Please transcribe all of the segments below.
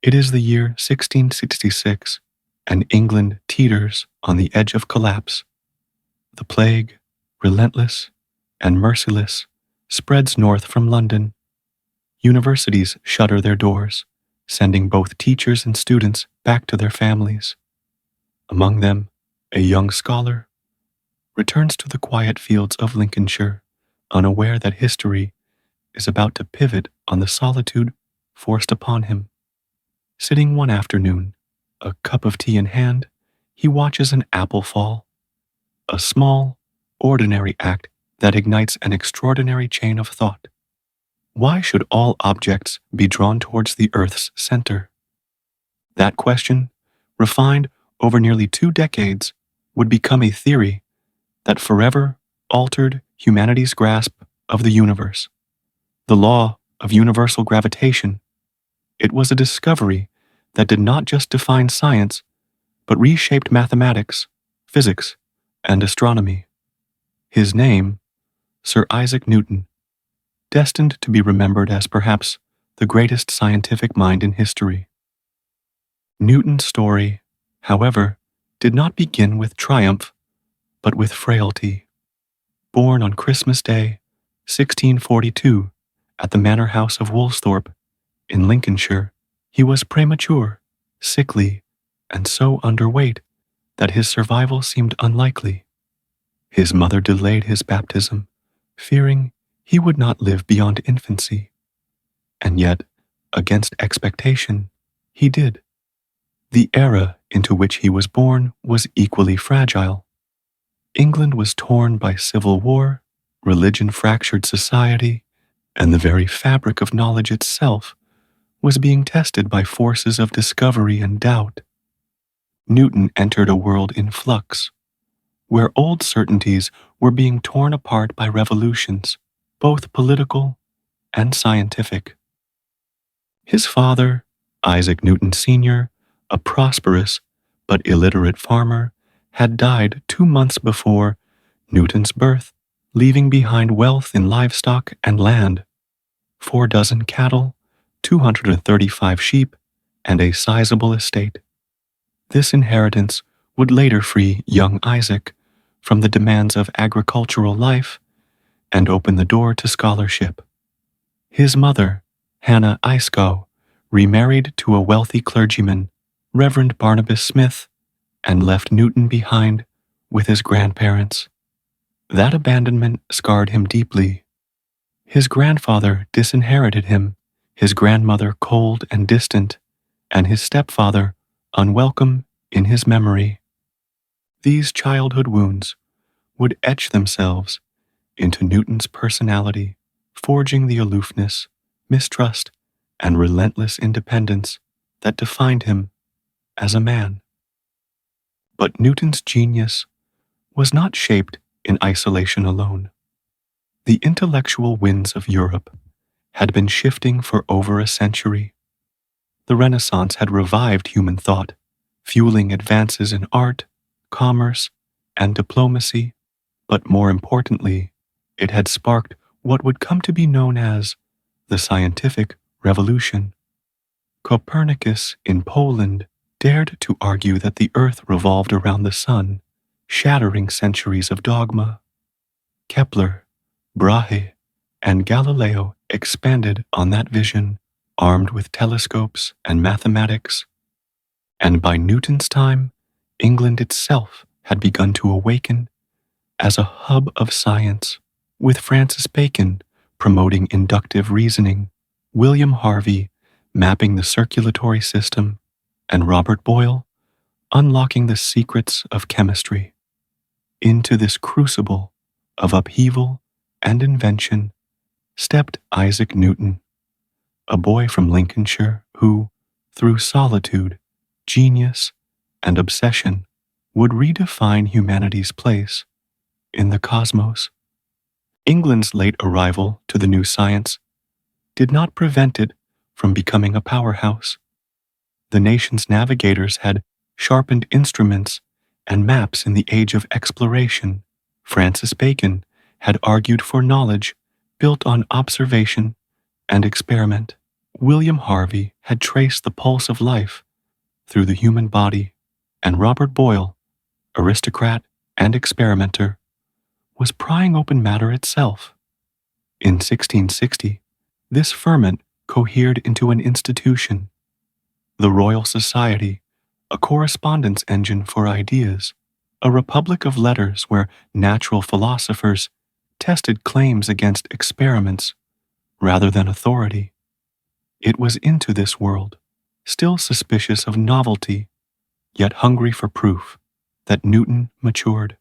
It is the year 1666, and England teeters on the edge of collapse. The plague, relentless and merciless, spreads north from London. Universities shutter their doors, sending both teachers and students back to their families. Among them, a young scholar returns to the quiet fields of Lincolnshire, unaware that history is about to pivot on the solitude forced upon him. Sitting one afternoon, a cup of tea in hand, he watches an apple fall, a small, ordinary act that ignites an extraordinary chain of thought. Why should all objects be drawn towards the Earth's center? That question, refined over nearly 2 decades, would become a theory that forever altered humanity's grasp of the universe. The law of universal gravitation. It was a discovery that did not just define science, but reshaped mathematics, physics, and astronomy. His name, Sir Isaac Newton, destined to be remembered as perhaps the greatest scientific mind in history. Newton's story, however, did not begin with triumph, but with frailty. Born on Christmas Day, 1642, at the manor house of Woolsthorpe, in Lincolnshire, he was premature, sickly, and so underweight that his survival seemed unlikely. His mother delayed his baptism, fearing he would not live beyond infancy. And yet, against expectation, he did. The era into which he was born was equally fragile. England was torn by civil war, religion fractured society, and the very fabric of knowledge itself was being tested by forces of discovery and doubt. Newton entered a world in flux, where old certainties were being torn apart by revolutions, both political and scientific. His father, Isaac Newton Sr., a prosperous but illiterate farmer, had died 2 months before Newton's birth, leaving behind wealth in livestock and land, 4 dozen cattle, 235 sheep, and a sizable estate. This inheritance would later free young Isaac from the demands of agricultural life and open the door to scholarship. His mother, Hannah Iscoe, remarried to a wealthy clergyman, Reverend Barnabas Smith, and left Newton behind with his grandparents. That abandonment scarred him deeply. His grandfather disinherited him, his grandmother cold and distant, and his stepfather unwelcome in his memory. These childhood wounds would etch themselves into Newton's personality, forging the aloofness, mistrust, and relentless independence that defined him as a man. But Newton's genius was not shaped in isolation alone. The intellectual winds of Europe had been shifting for over a century. The Renaissance had revived human thought, fueling advances in art, commerce, and diplomacy, but more importantly, it had sparked what would come to be known as the scientific revolution. Copernicus in Poland dared to argue that the earth revolved around the sun, shattering centuries of dogma. Kepler, Brahe, and Galileo expanded on that vision, armed with telescopes and mathematics. And by Newton's time, England itself had begun to awaken as a hub of science, with Francis Bacon promoting inductive reasoning, William Harvey mapping the circulatory system, and Robert Boyle unlocking the secrets of chemistry. Into this crucible of upheaval and invention stepped Isaac Newton, a boy from Lincolnshire who, through solitude, genius, and obsession, would redefine humanity's place in the cosmos. England's late arrival to the new science did not prevent it from becoming a powerhouse. The nation's navigators had sharpened instruments and maps in the age of exploration. Francis Bacon had argued for knowledge built on observation and experiment, William Harvey had traced the pulse of life through the human body, and Robert Boyle, aristocrat and experimenter, was prying open matter itself. In 1660, this ferment cohered into an institution, the Royal Society, a correspondence engine for ideas, a republic of letters where natural philosophers tested claims against experiments rather than authority. It was into this world, still suspicious of novelty, yet hungry for proof, that Newton matured.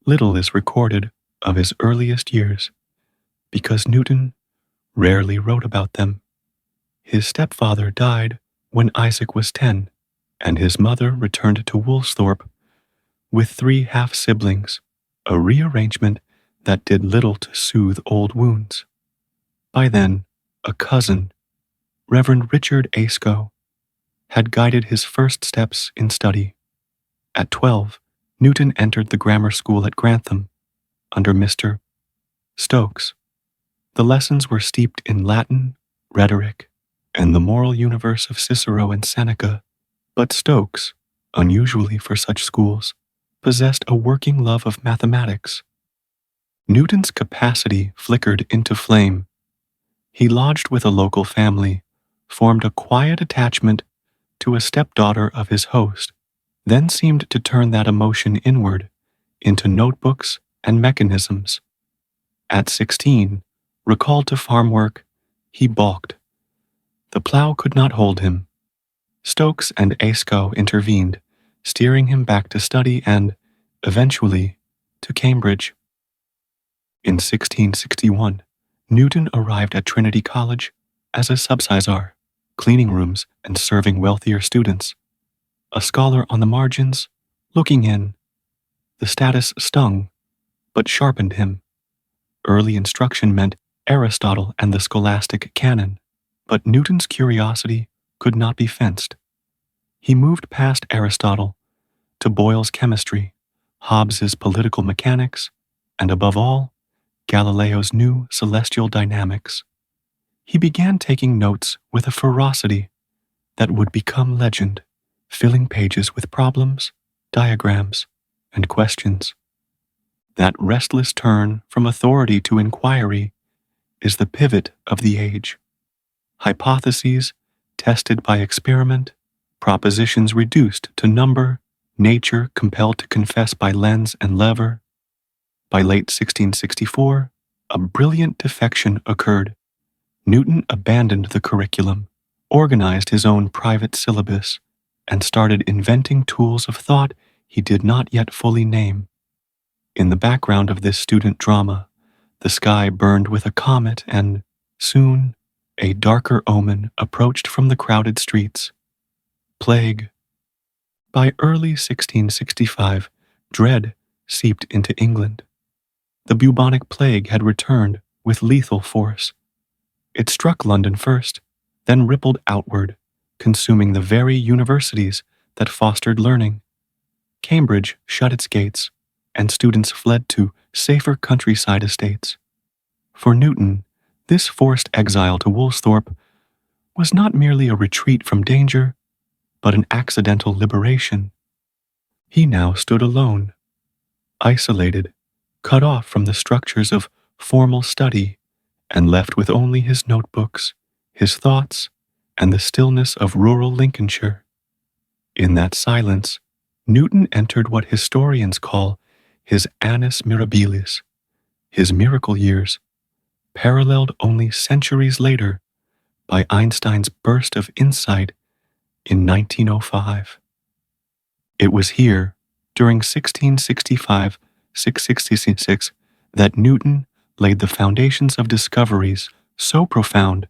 Little is recorded of his earliest years, because Newton rarely wrote about them. His stepfather died when Isaac was 10, and his mother returned to Woolsthorpe with 3 half-siblings, a rearrangement that did little to soothe old wounds. By then, a cousin, Reverend Richard Ayscough, had guided his first steps in study. At 12, Newton entered the grammar school at Grantham under Mr. Stokes. The lessons were steeped in Latin, rhetoric, and the moral universe of Cicero and Seneca, but Stokes, unusually for such schools, possessed a working love of mathematics. Newton's capacity flickered into flame. He lodged with a local family, formed a quiet attachment to a stepdaughter of his host, then seemed to turn that emotion inward into notebooks and mechanisms. At 16, recalled to farm work, he balked. The plow could not hold him. Stokes and Ayscough intervened, steering him back to study and, eventually, to Cambridge. In 1661, Newton arrived at Trinity College as a subsizar, cleaning rooms and serving wealthier students. A scholar on the margins, looking in. The status stung, but sharpened him. Early instruction meant Aristotle and the scholastic canon, but Newton's curiosity could not be fenced. He moved past Aristotle to Boyle's chemistry, Hobbes's political mechanics, and above all, Galileo's new celestial dynamics. He began taking notes with a ferocity that would become legend, filling pages with problems, diagrams, and questions. That restless turn from authority to inquiry is the pivot of the age. Hypotheses tested by experiment, propositions reduced to number, nature compelled to confess by lens and lever. By late 1664, a brilliant defection occurred. Newton abandoned the curriculum, organized his own private syllabus, and started inventing tools of thought he did not yet fully name. In the background of this student drama, the sky burned with a comet and, soon, a darker omen approached from the crowded streets. Plague. By early 1665, dread seeped into England. The bubonic plague had returned with lethal force. It struck London first, then rippled outward, consuming the very universities that fostered learning. Cambridge shut its gates, and students fled to safer countryside estates. For Newton, this forced exile to Woolsthorpe was not merely a retreat from danger, but an accidental liberation. He now stood alone, isolated, cut off from the structures of formal study, and left with only his notebooks, his thoughts, and the stillness of rural Lincolnshire. In that silence, Newton entered what historians call his annus mirabilis, his miracle years, paralleled only centuries later by Einstein's burst of insight in 1905. It was here, during 1665-1666, that Newton laid the foundations of discoveries so profound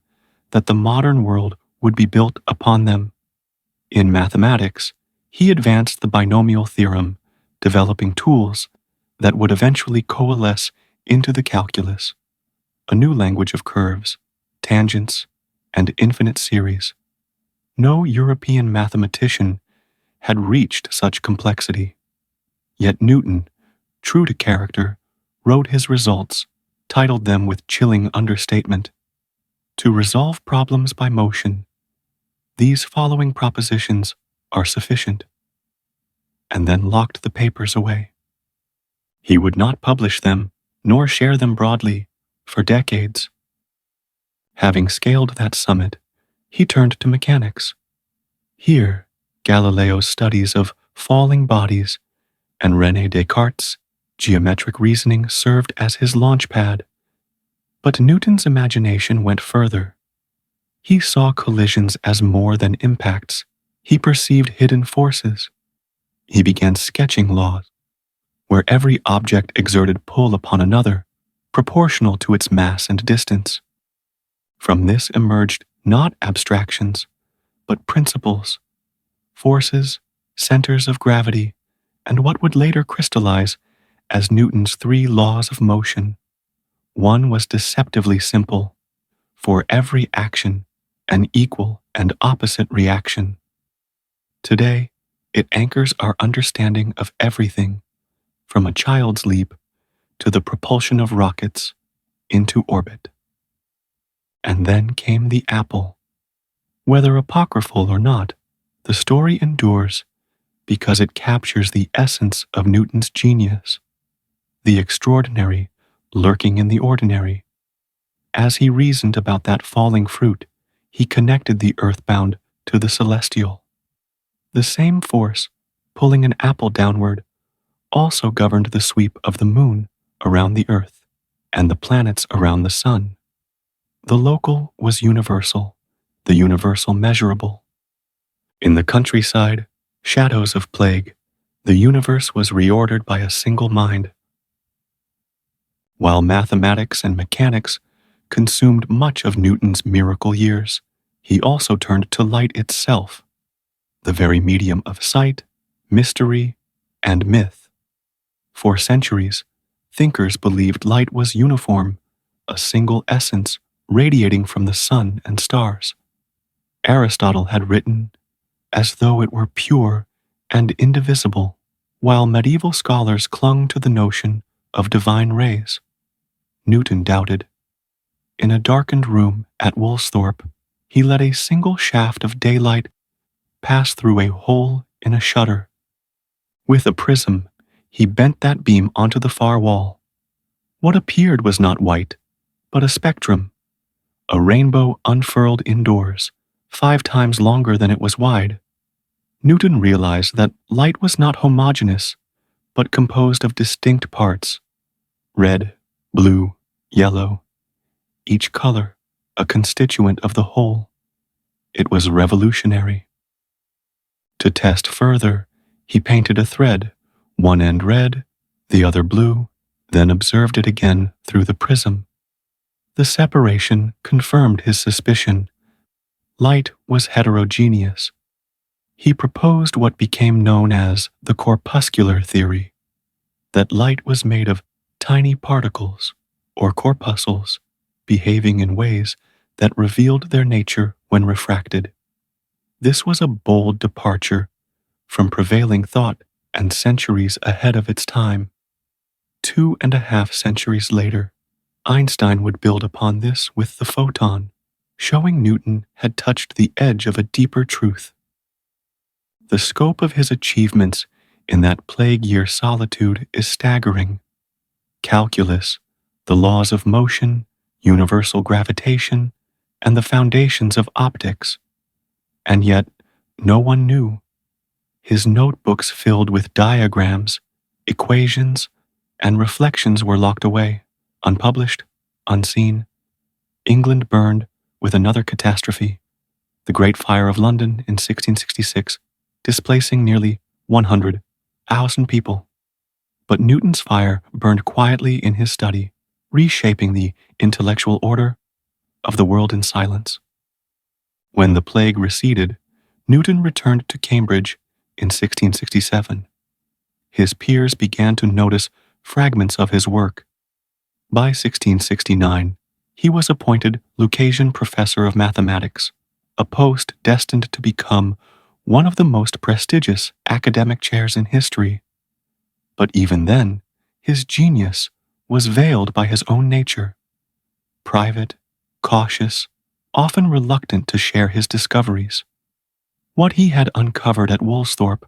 that the modern world would be built upon them. In mathematics, he advanced the binomial theorem, developing tools that would eventually coalesce into the calculus, a new language of curves, tangents, and infinite series. No European mathematician had reached such complexity. Yet Newton, true to character, wrote his results, titled them with chilling understatement, To resolve problems by motion, these following propositions are sufficient, and then locked the papers away. He would not publish them, nor share them broadly, for decades. Having scaled that summit, he turned to mechanics. Here, Galileo's studies of falling bodies and René Descartes' geometric reasoning served as his launch pad. But Newton's imagination went further. He saw collisions as more than impacts. He perceived hidden forces. He began sketching laws, where every object exerted pull upon another, proportional to its mass and distance. From this emerged not abstractions, but principles, forces, centers of gravity, and what would later crystallize as Newton's three laws of motion. One was deceptively simple: for every action, an equal and opposite reaction. Today, it anchors our understanding of everything, from a child's leap to the propulsion of rockets into orbit. And then came the apple. Whether apocryphal or not, the story endures because it captures the essence of Newton's genius, the extraordinary lurking in the ordinary. As he reasoned about that falling fruit, he connected the earthbound to the celestial. The same force, pulling an apple downward, also governed the sweep of the moon around the earth and the planets around the sun. The local was universal, the universal measurable. In the countryside, shadows of plague, the universe was reordered by a single mind. While mathematics and mechanics consumed much of Newton's miracle years, he also turned to light itself, the very medium of sight, mystery, and myth. For centuries, thinkers believed light was uniform, a single essence radiating from the sun and stars. Aristotle had written, as though it were pure and indivisible, while medieval scholars clung to the notion of divine rays. Newton doubted. In a darkened room at Woolsthorpe, he let a single shaft of daylight pass through a hole in a shutter. With a prism, he bent that beam onto the far wall. What appeared was not white, but a spectrum, a rainbow unfurled indoors, 5 times longer than it was wide. Newton realized that light was not homogeneous, but composed of distinct parts: red, blue, yellow, each color a constituent of the whole. It was revolutionary. To test further, he painted a thread, one end red, the other blue, then observed it again through the prism. The separation confirmed his suspicion. Light was heterogeneous. He proposed what became known as the corpuscular theory, that light was made of tiny particles, or corpuscles, behaving in ways that revealed their nature when refracted. This was a bold departure from prevailing thought and centuries ahead of its time. 2.5 centuries later, Einstein would build upon this with the photon, showing Newton had touched the edge of a deeper truth. The scope of his achievements in that plague-year solitude is staggering. Calculus, the laws of motion, universal gravitation, and the foundations of optics. And yet, no one knew. His notebooks filled with diagrams, equations, and reflections were locked away, unpublished, unseen. England burned with another catastrophe, the Great Fire of London in 1666, displacing nearly 100,000 people. But Newton's fire burned quietly in his study, reshaping the intellectual order of the world in silence. When the plague receded, Newton returned to Cambridge in 1667. His peers began to notice fragments of his work. By 1669, he was appointed Lucasian Professor of Mathematics, a post destined to become one of the most prestigious academic chairs in history. But even then, his genius was veiled by his own nature. Private, cautious, often reluctant to share his discoveries. What he had uncovered at Woolsthorpe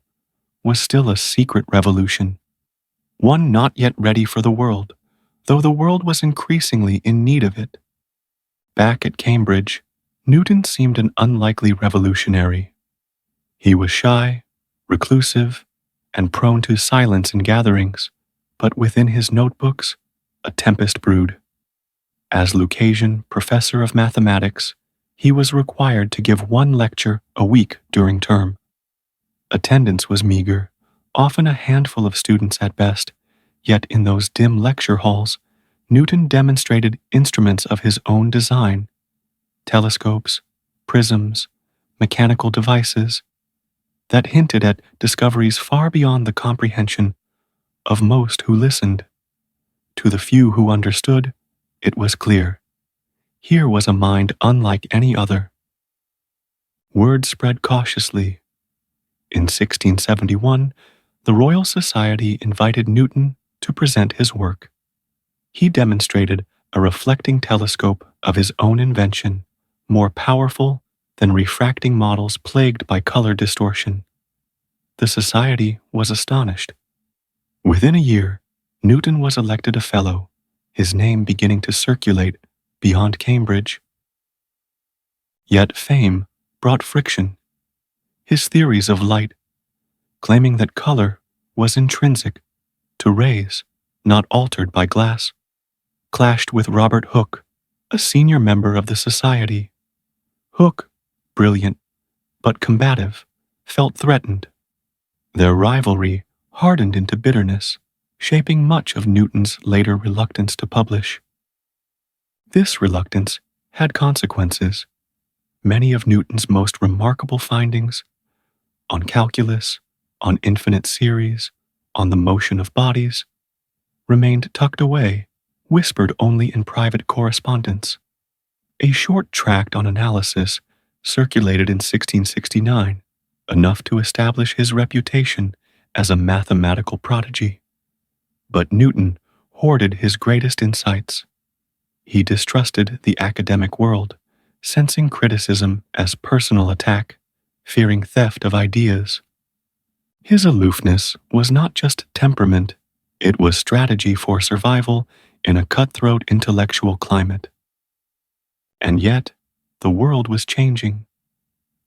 was still a secret revolution, one not yet ready for the world, though the world was increasingly in need of it. Back at Cambridge, Newton seemed an unlikely revolutionary. He was shy, reclusive, and prone to silence in gatherings, but within his notebooks, a tempest brewed. As Lucasian professor of mathematics, he was required to give one lecture a week during term. Attendance was meager, often a handful of students at best, yet in those dim lecture halls, Newton demonstrated instruments of his own design: telescopes, prisms, mechanical devices, that hinted at discoveries far beyond the comprehension of most who listened. To the few who understood, it was clear. Here was a mind unlike any other. Word spread cautiously. In 1671, the Royal Society invited Newton to present his work. He demonstrated a reflecting telescope of his own invention, more powerful than refracting models plagued by color distortion. The Society was astonished. Within a year, Newton was elected a fellow, his name beginning to circulate beyond Cambridge. Yet fame brought friction. His theories of light, claiming that color was intrinsic to rays, not altered by glass, clashed with Robert Hooke, a senior member of the Society. Hooke, brilliant but combative, felt threatened. Their rivalry hardened into bitterness, shaping much of Newton's later reluctance to publish. This reluctance had consequences. Many of Newton's most remarkable findings on calculus, on infinite series, on the motion of bodies, remained tucked away, whispered only in private correspondence. A short tract on analysis circulated in 1669, enough to establish his reputation as a mathematical prodigy. But Newton hoarded his greatest insights. He distrusted the academic world, sensing criticism as personal attack, fearing theft of ideas. His aloofness was not just temperament, it was strategy for survival in a cutthroat intellectual climate. And yet, the world was changing.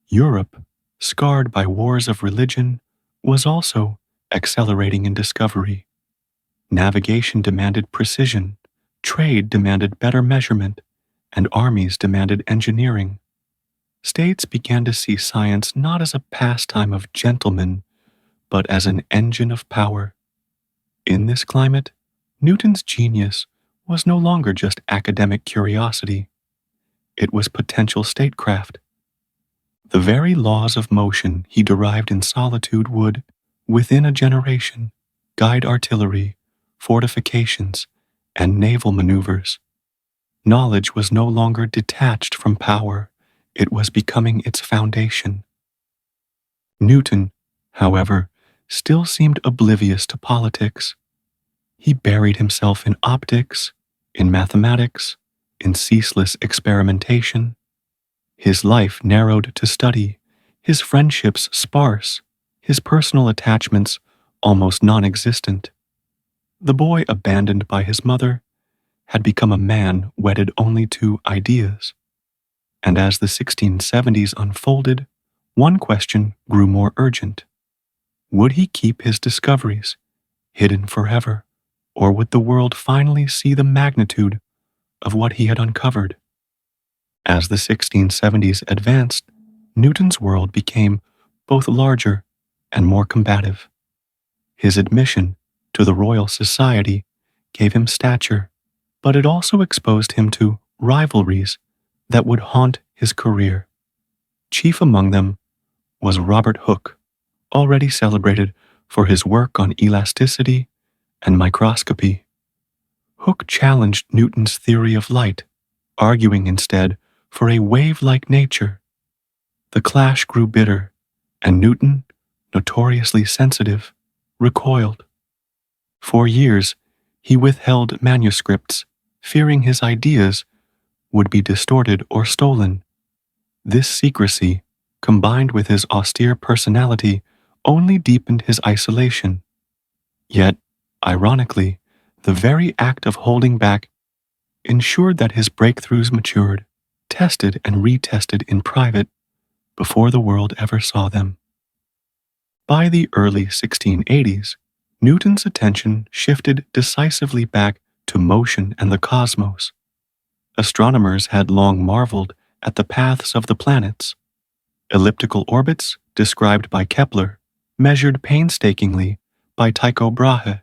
Europe, scarred by wars of religion, was also accelerating in discovery. Navigation demanded precision, trade demanded better measurement, and armies demanded engineering. States began to see science not as a pastime of gentlemen, but as an engine of power. In this climate, Newton's genius was no longer just academic curiosity. It was potential statecraft. The very laws of motion he derived in solitude would, within a generation, guide artillery, fortifications, and naval maneuvers. Knowledge was no longer detached from power, it was becoming its foundation. Newton, however, still seemed oblivious to politics. He buried himself in optics, in mathematics, in ceaseless experimentation. His life narrowed to study, his friendships sparse, his personal attachments almost non-existent. The boy abandoned by his mother had become a man wedded only to ideas. And as the 1670s unfolded, one question grew more urgent. Would he keep his discoveries hidden forever, or would the world finally see the magnitude of what he had uncovered? As the 1670s advanced, Newton's world became both larger and more combative. His admission to the Royal Society gave him stature, but it also exposed him to rivalries that would haunt his career. Chief among them was Robert Hooke, already celebrated for his work on elasticity and microscopy. Hooke challenged Newton's theory of light, arguing instead for a wave-like nature. The clash grew bitter, and Newton, notoriously sensitive, recoiled. For years, he withheld manuscripts, fearing his ideas would be distorted or stolen, This secrecy, combined with his austere personality, only deepened his isolation. Yet, ironically, the very act of holding back ensured that his breakthroughs matured, tested and retested in private before the world ever saw them. By the early 1680s, Newton's attention shifted decisively back to motion and the cosmos. Astronomers had long marveled at the paths of the planets. Elliptical orbits, described by Kepler, measured painstakingly by Tycho Brahe,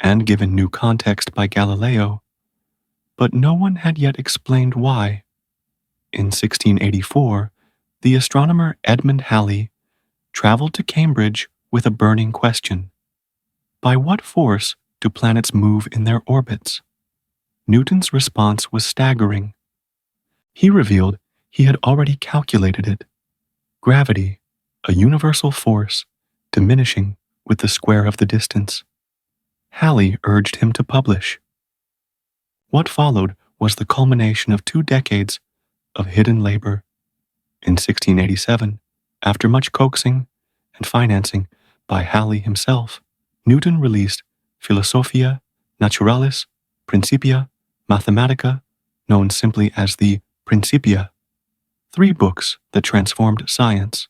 and given new context by Galileo, but no one had yet explained why. In 1684, the astronomer Edmund Halley traveled to Cambridge with a burning question. By what force do planets move in their orbits? Newton's response was staggering. He revealed he had already calculated it. Gravity, a universal force, diminishing with the square of the distance. Halley urged him to publish. What followed was the culmination of 2 decades of hidden labor. In 1687, after much coaxing and financing by Halley himself, Newton released Philosophia Naturalis Principia Mathematica, known simply as the Principia, 3 books that transformed science.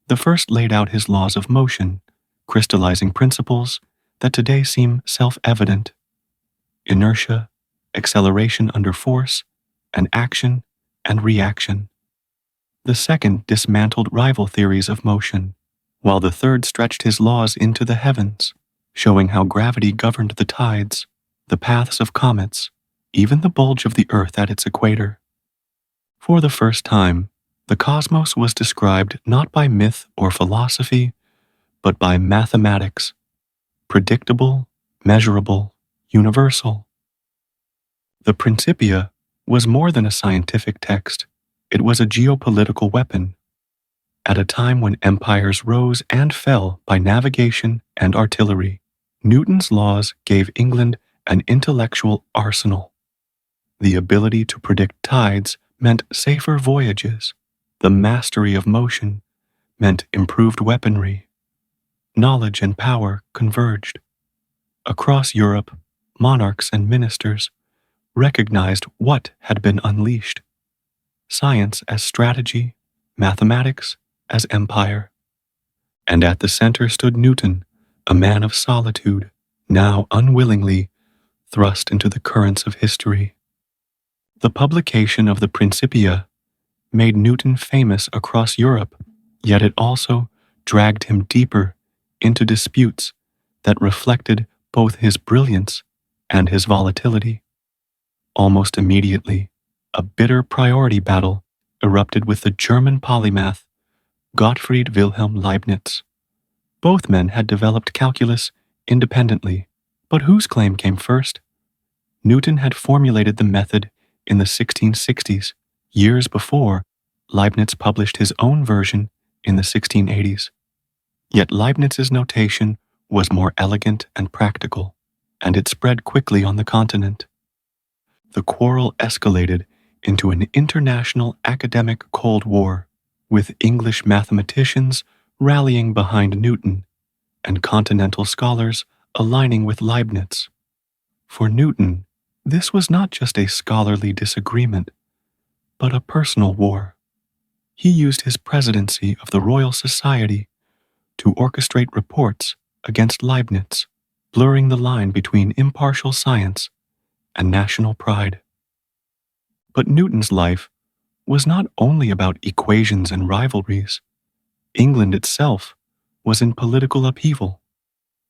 The first laid out his laws of motion, crystallizing principles that today seem self-evident: inertia, acceleration under force, and action and reaction. The second dismantled rival theories of motion, while the third stretched his laws into the heavens, showing how gravity governed the tides, the paths of comets, even the bulge of the Earth at its equator. For the first time, the cosmos was described not by myth or philosophy, but by mathematics, predictable, measurable, universal. The Principia was more than a scientific text. It was a geopolitical weapon. At a time when empires rose and fell by navigation and artillery, Newton's laws gave England an intellectual arsenal. The ability to predict tides meant safer voyages. The mastery of motion meant improved weaponry. Knowledge and power converged. Across Europe, monarchs and ministers recognized what had been unleashed: science as strategy, mathematics as empire. And at the center stood Newton, a man of solitude, now unwillingly thrust into the currents of history. The publication of the Principia made Newton famous across Europe, yet it also dragged him deeper into disputes that reflected both his brilliance and his volatility. Almost immediately, a bitter priority battle erupted with the German polymath Gottfried Wilhelm Leibniz. Both men had developed calculus independently, but whose claim came first? Newton had formulated the method in the 1660s, years before Leibniz published his own version in the 1680s. Yet Leibniz's notation was more elegant and practical, and it spread quickly on the continent. The quarrel escalated into an international academic Cold War, with English mathematicians rallying behind Newton and continental scholars aligning with Leibniz. For Newton, this was not just a scholarly disagreement, but a personal war. He used his presidency of the Royal Society to orchestrate reports against Leibniz, blurring the line between impartial science and national pride. But Newton's life was not only about equations and rivalries. England itself was in political upheaval.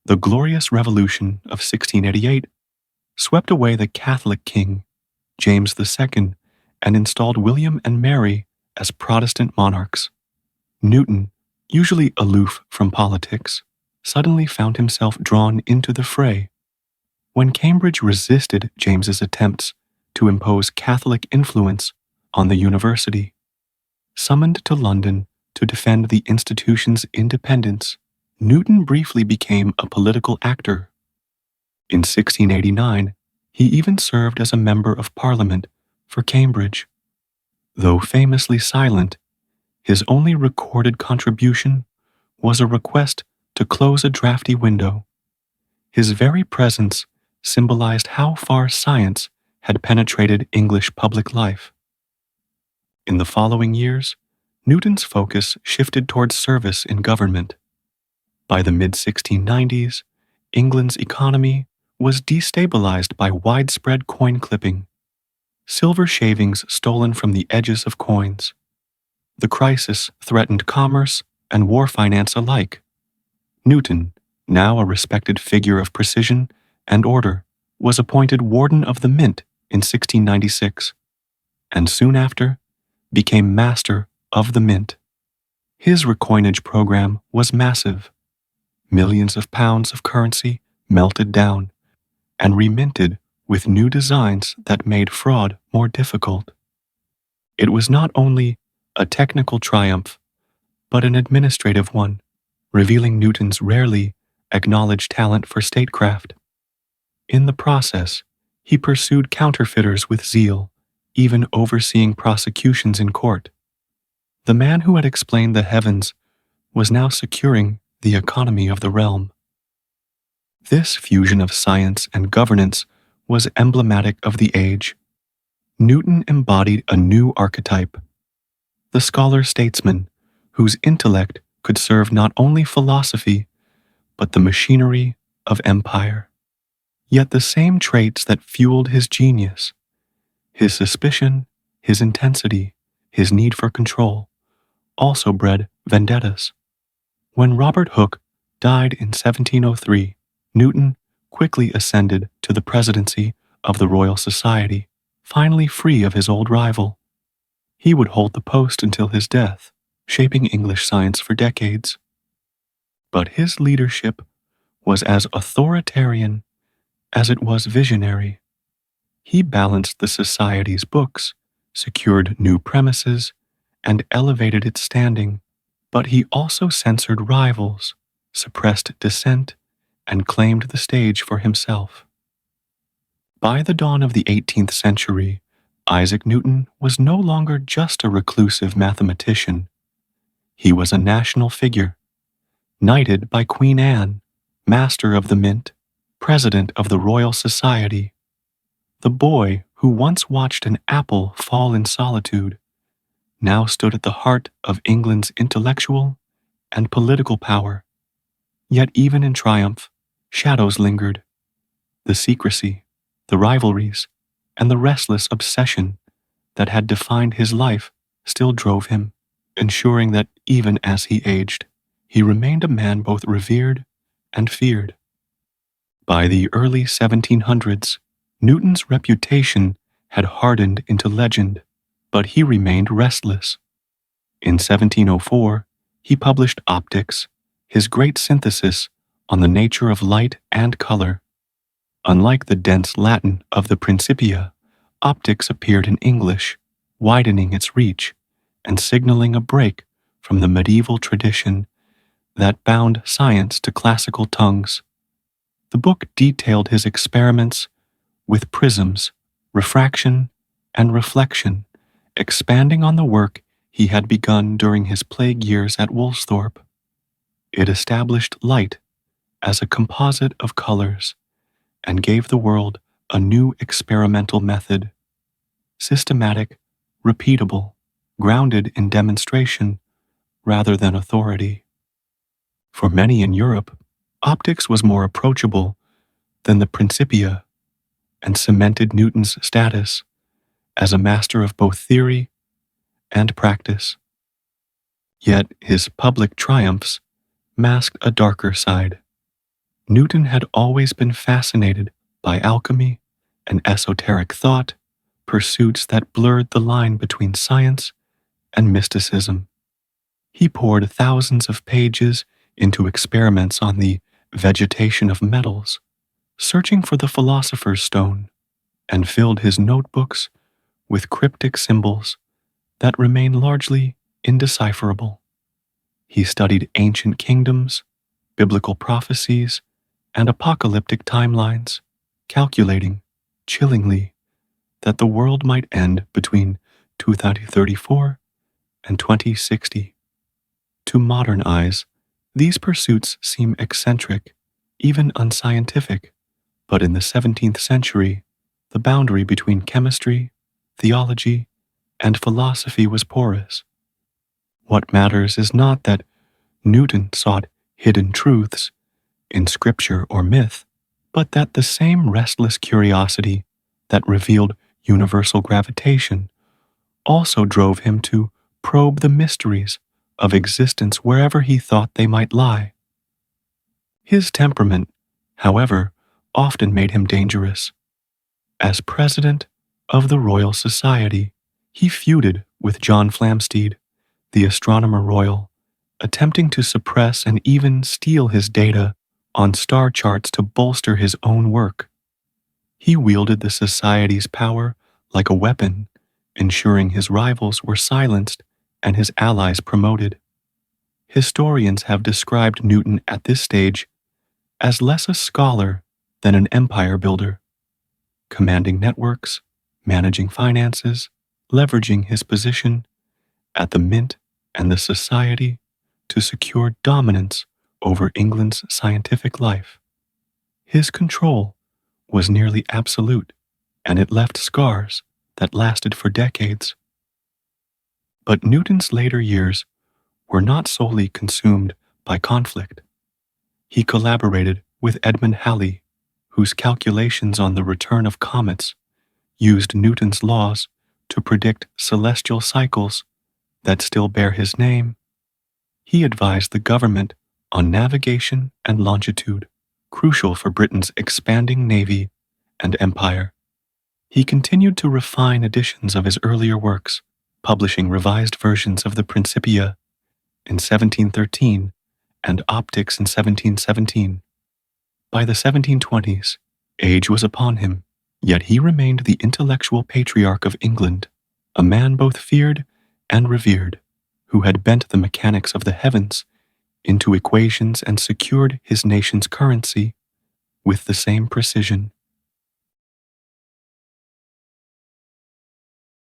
The Glorious Revolution of 1688 swept away the Catholic king, James II, and installed William and Mary as Protestant monarchs. Newton, usually aloof from politics, suddenly found himself drawn into the fray. When Cambridge resisted James's attempts to impose Catholic influence on the university, summoned to London to defend the institution's independence, Newton briefly became a political actor. In 1689, he even served as a member of Parliament for Cambridge. Though famously silent, his only recorded contribution was a request to close a drafty window. His very presence symbolized how far science had penetrated English public life. In the following years, Newton's focus shifted towards service in government. By the mid-1690s, England's economy was destabilized by widespread coin clipping, silver shavings stolen from the edges of coins. The crisis threatened commerce and war finance alike. Newton, now a respected figure of precision and order, was appointed Warden of the Mint in 1696, and soon after became Master of the Mint. His recoinage program was massive. Millions of pounds of currency melted down and reminted with new designs that made fraud more difficult. It was not only a technical triumph, but an administrative one, revealing Newton's rarely acknowledged talent for statecraft. In the process, he pursued counterfeiters with zeal, even overseeing prosecutions in court. The man who had explained the heavens was now securing the economy of the realm. This fusion of science and governance was emblematic of the age. Newton embodied a new archetype, the scholar-statesman whose intellect could serve not only philosophy, but the machinery of empire. Yet the same traits that fueled his genius, his suspicion, his intensity, his need for control, also bred vendettas. When Robert Hooke died in 1703, Newton quickly ascended to the presidency of the Royal Society, finally free of his old rival. He would hold the post until his death, shaping English science for decades. But his leadership was as authoritarian as it was visionary. He balanced the Society's books, secured new premises, and elevated its standing, but he also censored rivals, suppressed dissent, and claimed the stage for himself. By the dawn of the 18th century, Isaac Newton was no longer just a reclusive mathematician. He was a national figure, knighted by Queen Anne, Master of the Mint, President of the Royal Society. The boy who once watched an apple fall in solitude now stood at the heart of England's intellectual and political power. Yet even in triumph, shadows lingered. The secrecy, the rivalries, and the restless obsession that had defined his life still drove him, ensuring that even as he aged, he remained a man both revered and feared. By the early 1700s, Newton's reputation had hardened into legend, but he remained restless. In 1704, he published Optics, his great synthesis on the nature of light and color. Unlike the dense Latin of the Principia, Optics appeared in English, widening its reach and signaling a break from the medieval tradition that bound science to classical tongues. The book detailed his experiments with prisms, refraction, and reflection, expanding on the work he had begun during his plague years at Woolsthorpe. It established light as a composite of colors and gave the world a new experimental method, systematic, repeatable, grounded in demonstration rather than authority. For many in Europe, optics was more approachable than the Principia and cemented Newton's status as a master of both theory and practice. Yet his public triumphs masked a darker side. Newton had always been fascinated by alchemy and esoteric thought, pursuits that blurred the line between science and mysticism. He poured thousands of pages into experiments on the vegetation of metals, searching for the philosopher's stone, and filled his notebooks with cryptic symbols that remain largely indecipherable. He studied ancient kingdoms, biblical prophecies, and apocalyptic timelines, calculating, chillingly, that the world might end between 2034 and 2060. To modern eyes, these pursuits seem eccentric, even unscientific, but in the 17th century, the boundary between chemistry, theology, and philosophy was porous. What matters is not that Newton sought hidden truths in scripture or myth, but that the same restless curiosity that revealed universal gravitation also drove him to probe the mysteries of existence wherever he thought they might lie. His temperament, however, often made him dangerous. As president of the Royal Society, he feuded with John Flamsteed, the Astronomer Royal, attempting to suppress and even steal his data on star charts to bolster his own work. He wielded the Society's power like a weapon, ensuring his rivals were silenced and his allies promoted. Historians have described Newton at this stage as less a scholar than an empire builder, commanding networks, managing finances, leveraging his position at the Mint and the Society to secure dominance over England's scientific life. His control was nearly absolute, and it left scars that lasted for decades. But Newton's later years were not solely consumed by conflict. He collaborated with Edmund Halley, whose calculations on the return of comets used Newton's laws to predict celestial cycles that still bear his name. He advised the government on navigation and longitude, crucial for Britain's expanding navy and empire. He continued to refine editions of his earlier works, publishing revised versions of the Principia in 1713 and Optics in 1717. By the 1720s, age was upon him, yet he remained the intellectual patriarch of England, a man both feared and revered, who had bent the mechanics of the heavens into equations and secured his nation's currency with the same precision.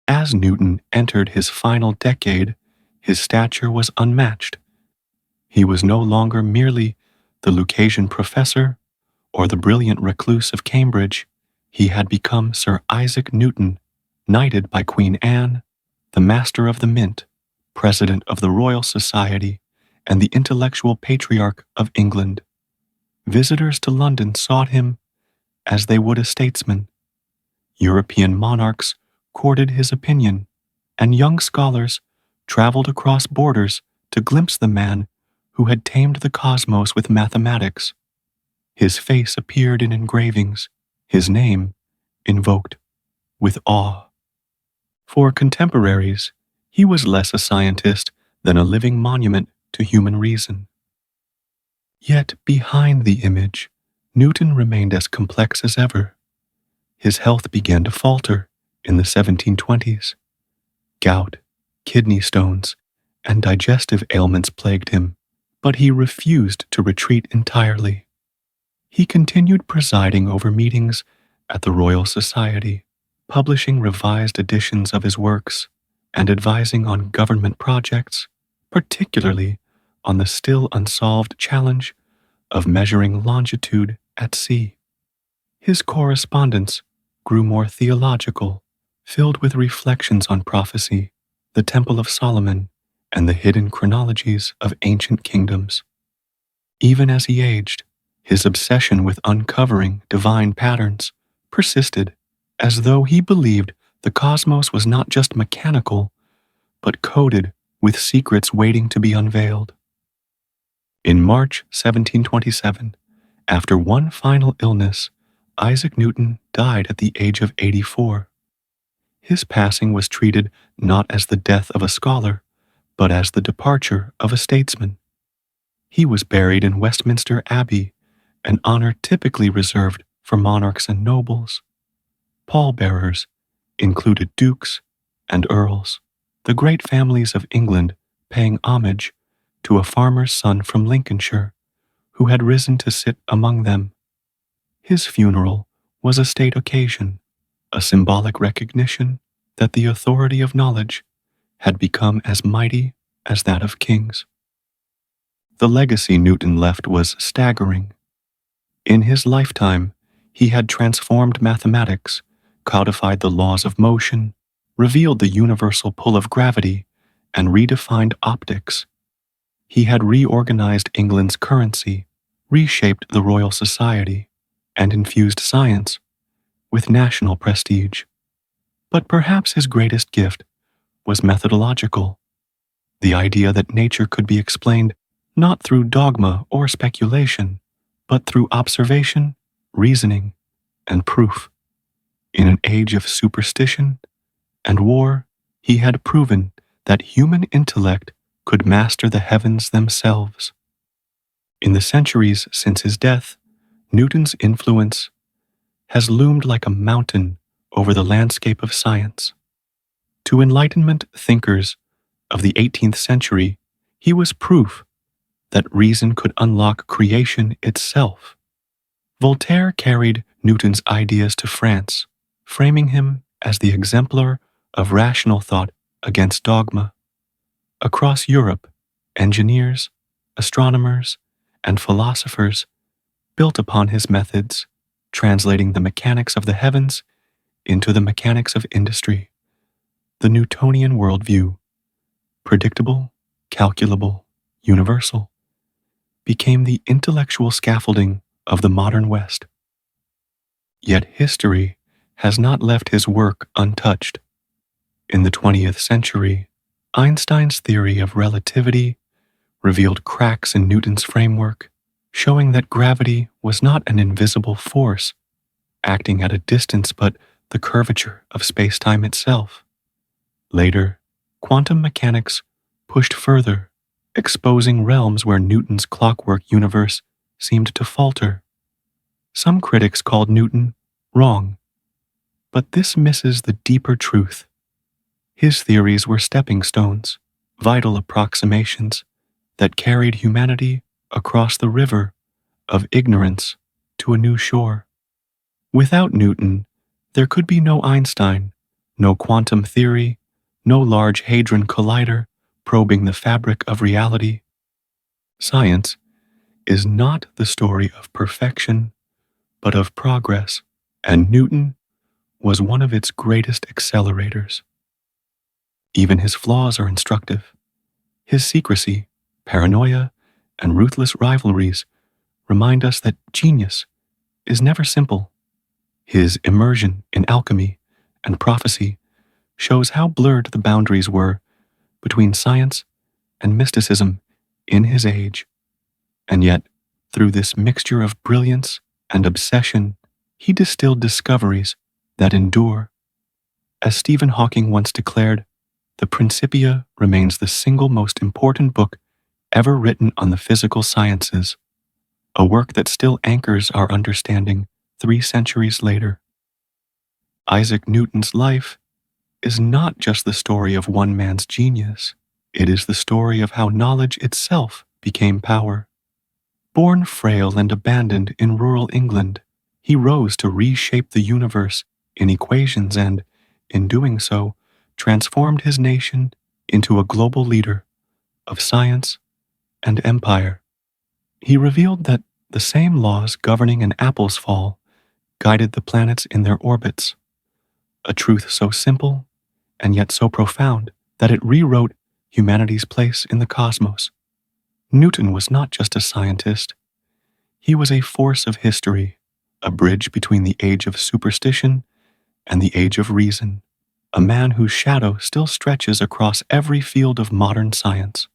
As Newton entered his final decade, his stature was unmatched. He was no longer merely the Lucasian professor or the brilliant recluse of Cambridge. He had become Sir Isaac Newton, knighted by Queen Anne, the Master of the Mint, President of the Royal Society, and the intellectual patriarch of England. Visitors to London sought him as they would a statesman. European monarchs courted his opinion, and young scholars traveled across borders to glimpse the man who had tamed the cosmos with mathematics. His face appeared in engravings, his name invoked with awe. For contemporaries, he was less a scientist than a living monument to human reason. Yet behind the image, Newton remained as complex as ever. His health began to falter in the 1720s. Gout, kidney stones, and digestive ailments plagued him, but he refused to retreat entirely. He continued presiding over meetings at the Royal Society, publishing revised editions of his works and advising on government projects, particularly on the still unsolved challenge of measuring longitude at sea. His correspondence grew more theological, filled with reflections on prophecy, the Temple of Solomon, and the hidden chronologies of ancient kingdoms. Even as he aged, his obsession with uncovering divine patterns persisted, as though he believed the cosmos was not just mechanical, but coded with secrets waiting to be unveiled. In March 1727, after one final illness, Isaac Newton died at the age of 84. His passing was treated not as the death of a scholar, but as the departure of a statesman. He was buried in Westminster Abbey, an honor typically reserved for monarchs and nobles. Pallbearers included dukes and earls, the great families of England paying homage to a farmer's son from Lincolnshire who had risen to sit among them. His funeral was a state occasion, a symbolic recognition that the authority of knowledge had become as mighty as that of kings. The legacy Newton left was staggering. In his lifetime, he had transformed mathematics, codified the laws of motion, revealed the universal pull of gravity, and redefined optics. He had reorganized England's currency, reshaped the Royal Society, and infused science with national prestige. But perhaps his greatest gift was methodological, the idea that nature could be explained not through dogma or speculation, but through observation, reasoning, and proof. In an age of superstition and war, he had proven that human intellect could master the heavens themselves. In the centuries since his death, Newton's influence has loomed like a mountain over the landscape of science. To Enlightenment thinkers of the 18th century, he was proof that reason could unlock creation itself. Voltaire carried Newton's ideas to France, framing him as the exemplar of rational thought against dogma. Across Europe, engineers, astronomers, and philosophers built upon his methods, translating the mechanics of the heavens into the mechanics of industry. The Newtonian worldview, predictable, calculable, universal, became the intellectual scaffolding of the modern West. Yet history has not left his work untouched. In the 20th century, Einstein's theory of relativity revealed cracks in Newton's framework, showing that gravity was not an invisible force acting at a distance but the curvature of space-time itself. Later, quantum mechanics pushed further, exposing realms where Newton's clockwork universe seemed to falter. Some critics called Newton wrong, but this misses the deeper truth. His theories were stepping stones, vital approximations that carried humanity across the river of ignorance to a new shore. Without Newton, there could be no Einstein, no quantum theory, no Large Hadron Collider probing the fabric of reality. Science is not the story of perfection, but of progress, and Newton was one of its greatest accelerators. Even his flaws are instructive. His secrecy, paranoia, and ruthless rivalries remind us that genius is never simple. His immersion in alchemy and prophecy shows how blurred the boundaries were between science and mysticism in his age. And yet, through this mixture of brilliance and obsession, he distilled discoveries that endure. As Stephen Hawking once declared, the Principia remains the single most important book ever written on the physical sciences, a work that still anchors our understanding 3 centuries later. Isaac Newton's life is not just the story of one man's genius, it is the story of how knowledge itself became power. Born frail and abandoned in rural England, he rose to reshape the universe in equations and, in doing so, transformed his nation into a global leader of science and empire. He revealed that the same laws governing an apple's fall guided the planets in their orbits, a truth so simple and yet so profound that it rewrote humanity's place in the cosmos. Newton was not just a scientist. He was a force of history, a bridge between the age of superstition and the age of reason, a man whose shadow still stretches across every field of modern science.